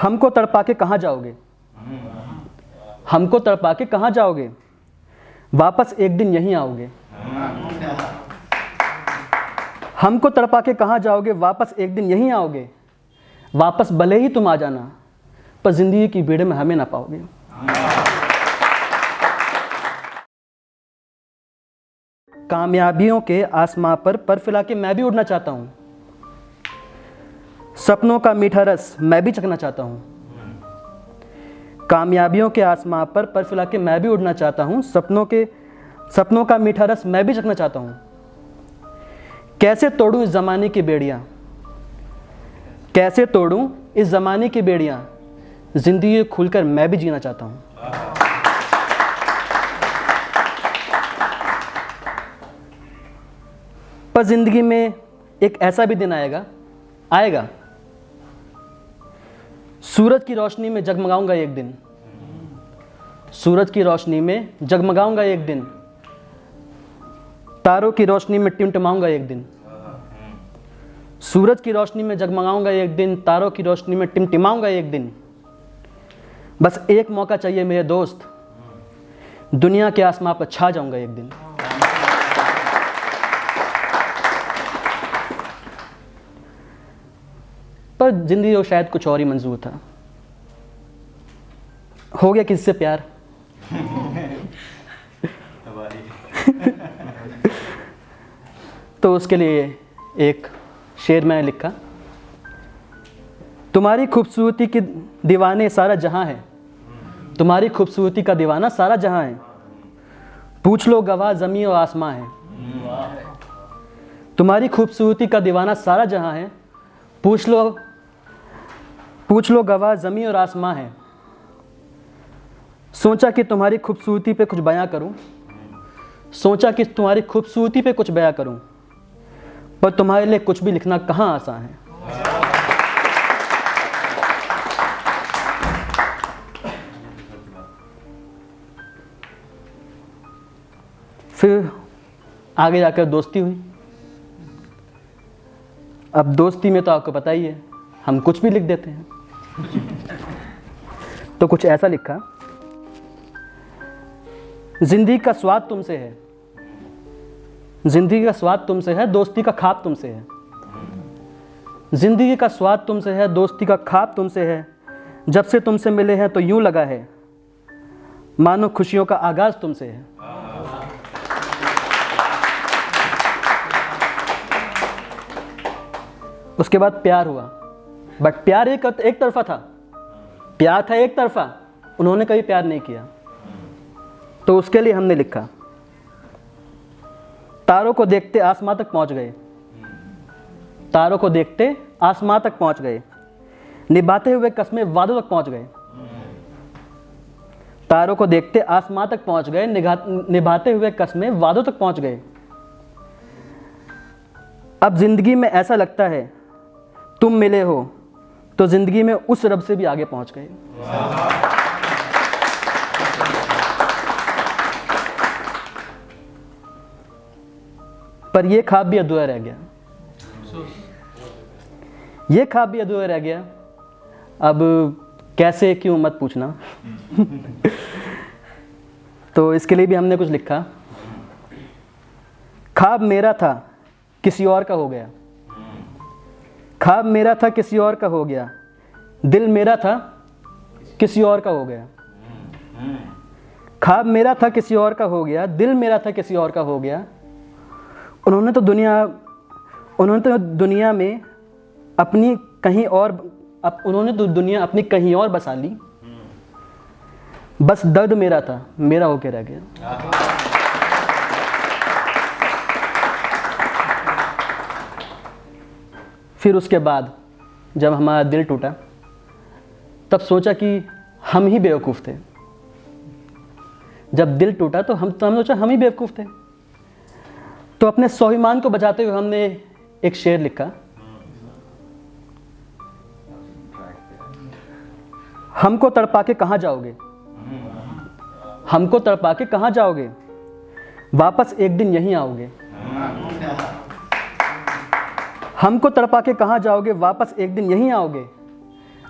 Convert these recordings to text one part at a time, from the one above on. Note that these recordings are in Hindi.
हमको तड़पा के कहाँ जाओगे, हमको तड़पा के कहाँ जाओगे, वापस एक दिन यहीं आओगे। हमको तड़पा के कहाँ जाओगे, वापस एक दिन यहीं आओगे। वापस भले ही तुम आ जाना, पर जिंदगी की भीड़ में हमें ना पाओगे। कामयाबियों के आसमां पर फैला के मैं भी उड़ना चाहता हूँ। सपनों का मीठा रस मैं भी चखना चाहता हूँ। कामयाबियों के आसमां पर फैला के मैं भी उड़ना चाहता हूँ। सपनों का मीठा रस मैं भी चखना चाहता हूँ। कैसे तोड़ूं इस ज़माने की बेड़ियाँ, कैसे तोड़ूं इस ज़माने की बेड़ियाँ, ज़िंदगी खुलकर मैं भी जीना चाहता हूँ। पर ज़िंदगी में एक ऐसा भी दिन आएगा सूरज की रोशनी में जगमगाऊंगा एक दिन। सूरज की रोशनी में जगमगाऊंगा एक दिन। तारों की रोशनी में टिमटिमाऊंगा एक दिन। सूरज की रोशनी में जगमगाऊंगा एक दिन, तारों की रोशनी में टिमटिमाऊंगा एक दिन। बस एक मौका चाहिए मेरे दोस्त, दुनिया के आसमां पर छा जाऊंगा एक दिन। पर जिंदगी को शायद कुछ और ही मंजूर था। हो गया किससे प्यार तो उसके लिए एक शेर मैंने लिखा। तुम्हारी खूबसूरती के दीवाने सारा जहां है, तुम्हारी खूबसूरती का दीवाना सारा जहां है। पूछ लो गवाह ज़मीं और आसमां है। तुम्हारी खूबसूरती का दीवाना सारा जहां है। पूछ लो गवाह ज़मीं और आसमां है। सोचा कि तुम्हारी खूबसूरती पे कुछ बयां करूं, सोचा कि तुम्हारी खूबसूरती पे कुछ बयां करूं, पर तुम्हारे लिए कुछ भी लिखना कहाँ आसान है। फिर आगे जाकर दोस्ती हुई। अब दोस्ती में तो आपको पता ही है, हम कुछ भी लिख देते हैं। तो कुछ ऐसा लिखा। जिंदगी का स्वाद तुमसे है, जिंदगी का स्वाद तुमसे है, दोस्ती का ख्वाब तुमसे है। जिंदगी का स्वाद तुमसे है, दोस्ती का ख्वाब तुमसे है। जब से तुमसे मिले हैं तो यूं लगा है मानो खुशियों का आगाज तुमसे है। उसके बाद प्यार हुआ, बट प्यार एक तरफा था। प्यार था एक तरफा, उन्होंने कभी प्यार नहीं किया। तो उसके लिए हमने लिखा। तारों को देखते आसमां तक पहुंच गए, तारों को देखते आसमां तक पहुंच गए। निभाते हुए कस्में वादों तक पहुंच गए। तारों को देखते आसमां तक पहुंच गए, निभाते हुए कस्में वादों तक पहुंच गए। अब जिंदगी में ऐसा लगता है तुम मिले हो तो जिंदगी में उस रब से भी आगे पहुंच गए। पर यह ख्वाब भी अधूरा रह गया, ये ख्वाब भी अधूरा रह गया। अब कैसे क्यों मत पूछना। तो इसके लिए भी हमने कुछ लिखा। ख्वाब मेरा था किसी और का हो गया, ख्वाब मेरा था किसी और का हो गया। दिल मेरा था किसी और का हो गया। ख्वाब मेरा था किसी और का हो गया, दिल मेरा था किसी और का हो गया। उन्होंने तो दुनिया में अपनी कहीं और उन्होंने तो दुनिया अपनी कहीं और बसा ली। बस दर्द मेरा था, मेरा होके रह गया। फिर उसके बाद जब हमारा दिल टूटा, तब सोचा कि हम ही बेवकूफ़ थे। जब दिल टूटा तो हम सोचा हम ही बेवकूफ़ थे। तो अपने स्वाभिमान को बचाते हुए हमने एक शेर लिखा। हमको तड़पा के कहाँ जाओगे, हमको तड़पा के कहाँ जाओगे, वापस एक दिन यहीं आओगे। हमको तड़पा के कहाँ जाओगे, वापस एक दिन यहीं आओगे।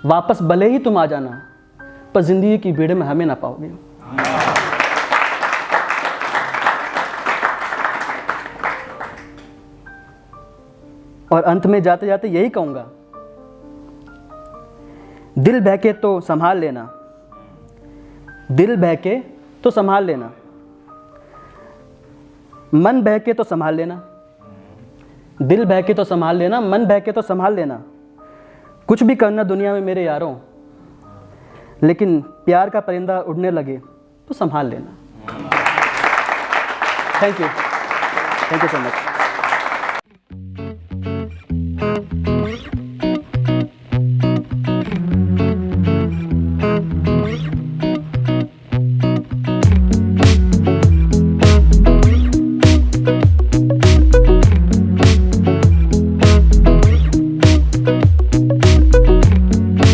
वापस भले ही तुम आ जाना, पर जिंदगी की भीड़ में हमें ना पाओगे। और अंत में जाते जाते यही कहूंगा, दिल बहके तो संभाल लेना, दिल बहके तो संभाल लेना, मन बहके तो संभाल लेना, दिल बहके तो संभाल लेना, मन बहके तो संभाल लेना। कुछ भी करना दुनिया में मेरे यारों, लेकिन प्यार का परिंदा उड़ने लगे तो संभाल लेना। Thank you so much.